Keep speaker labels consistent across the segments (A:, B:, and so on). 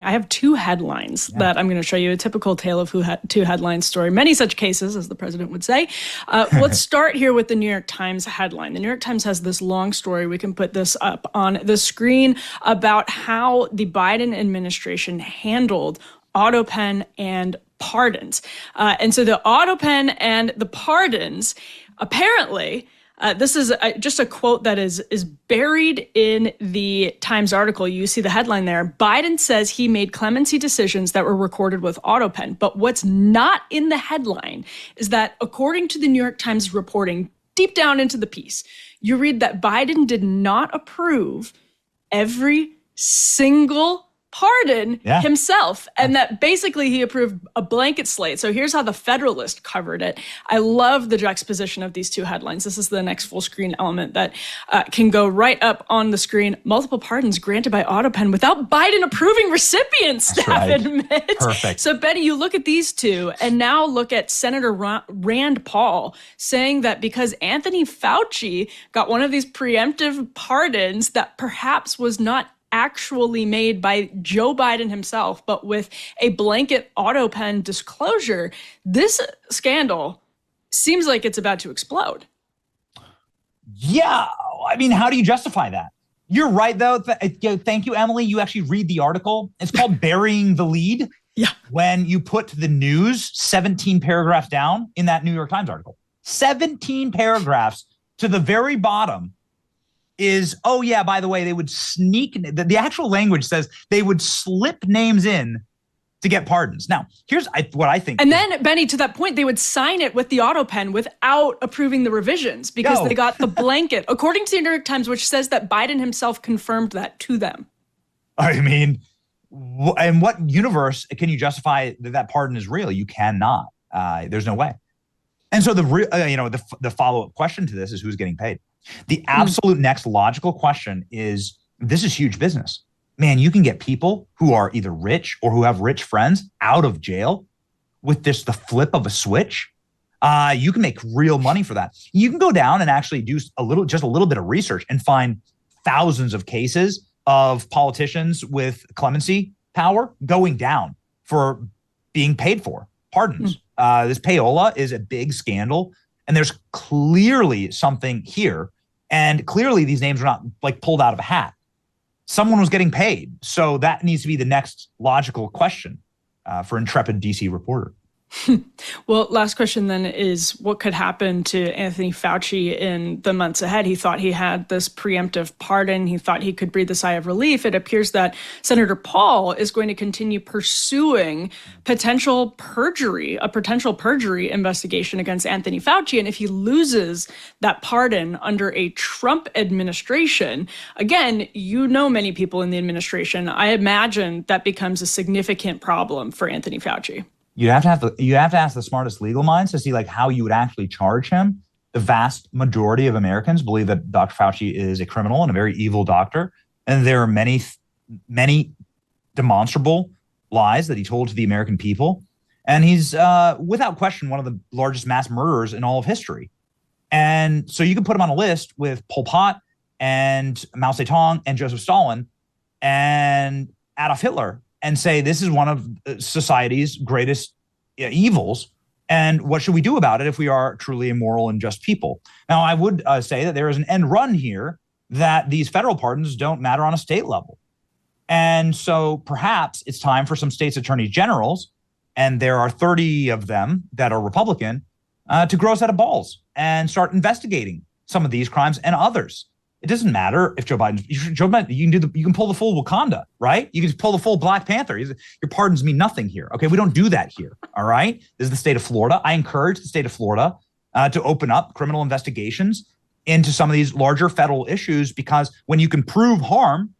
A: I have two headlines that I'm going to show you, a typical tale of two headlines story. Many such cases, as the president would say. Let's start here with the New York Times headline. The New York Times has this long story. We can put this up on the screen about how the Biden administration handled Autopen and pardons. And so the Autopen and the pardons, apparently, this is just a quote that is buried in the Times article. You see the headline there. Biden says he made clemency decisions that were recorded with Autopen. But what's not in the headline is that, according to the New York Times reporting, deep down into the piece, you read that Biden did not approve every single pardon himself, and that basically he approved a blanket slate. So here's how the Federalist covered it. I love the juxtaposition of these two headlines. This is the next full screen element that can go right up on the screen. Multiple pardons granted by Autopen without Biden approving recipients, staff admits.
B: Perfect.
A: So Betty, you look at these two and now look at Senator Rand Paul saying that because Anthony Fauci got one of these preemptive pardons that perhaps was not actually made by Joe Biden himself, but with a blanket Autopen disclosure, this scandal seems like it's about to explode.
B: Yeah. I mean, how do you justify that? You're right, though. Thank you, Emily. You actually read the article. It's called Burying the Lead.
A: Yeah.
B: When you put the news 17 paragraphs down in that New York Times article, 17 paragraphs to the very bottom is, oh, yeah, by the way, they would sneak, the actual language says they would slip names in to get pardons. Now, here's what I think.
A: And then, Benny, to that point, they would sign it with the Autopen without approving the revisions because they got the blanket, according to the New York Times, which says that Biden himself confirmed that to them.
B: I mean, in what universe can you justify that pardon is real? You cannot. There's no way. And so the follow-up question to this is who's getting paid? The absolute next logical question is, this is huge business. Man, you can get people who are either rich or who have rich friends out of jail with the flip of a switch. You can make real money for that. You can go down and actually do just a little bit of research and find thousands of cases of politicians with clemency power going down for being paid for pardons. This payola is a big scandal. And there's clearly something here. And clearly these names are not like pulled out of a hat. Someone was getting paid. So that needs to be the next logical question for intrepid DC reporter.
A: Well, last question then is what could happen to Anthony Fauci in the months ahead? He thought he had this preemptive pardon. He thought he could breathe a sigh of relief. It appears that Senator Paul is going to continue pursuing a potential perjury investigation against Anthony Fauci. And if he loses that pardon under a Trump administration, again, many people in the administration, I imagine that becomes a significant problem for Anthony Fauci.
B: You have to ask the smartest legal minds to see like how you would actually charge him. The vast majority of Americans believe that Dr. Fauci is a criminal and a very evil doctor. And there are many, many demonstrable lies that he told to the American people. And he's without question one of the largest mass murderers in all of history. And so you can put him on a list with Pol Pot and Mao Zedong and Joseph Stalin and Adolf Hitler and say this is one of society's greatest evils. And what should we do about it if we are truly immoral and just people? Now, I would say that there is an end run here that these federal pardons don't matter on a state level. And so perhaps it's time for some states' attorney generals, and there are 30 of them that are Republican, to grow a set of balls and start investigating some of these crimes and others. It doesn't matter if Joe Biden, you can pull the full Wakanda, right? You can pull the full Black Panther. Your pardons mean nothing here. Okay, we don't do that here. All right. This is the state of Florida. I encourage the state of Florida to open up criminal investigations into some of these larger federal issues, because when you can prove harm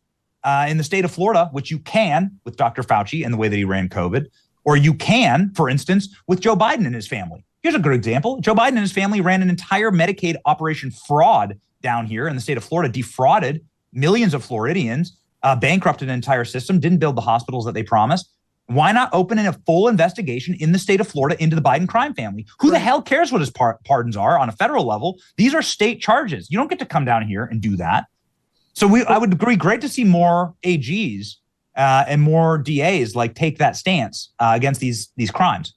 B: in the state of Florida, which you can with Dr. Fauci and the way that he ran COVID, or you can, for instance, with Joe Biden and his family. Here's a good example. Joe Biden and his family ran an entire Medicaid operation fraud down here in the state of Florida, defrauded millions of Floridians, bankrupted an entire system, didn't build the hospitals that they promised. Why not open in a full investigation in the state of Florida into the Biden crime family? Who the hell cares what his pardons are on a federal level? These are state charges. You don't get to come down here and do that. So I would agree. Great to see more AGs and more DAs like take that stance against these crimes.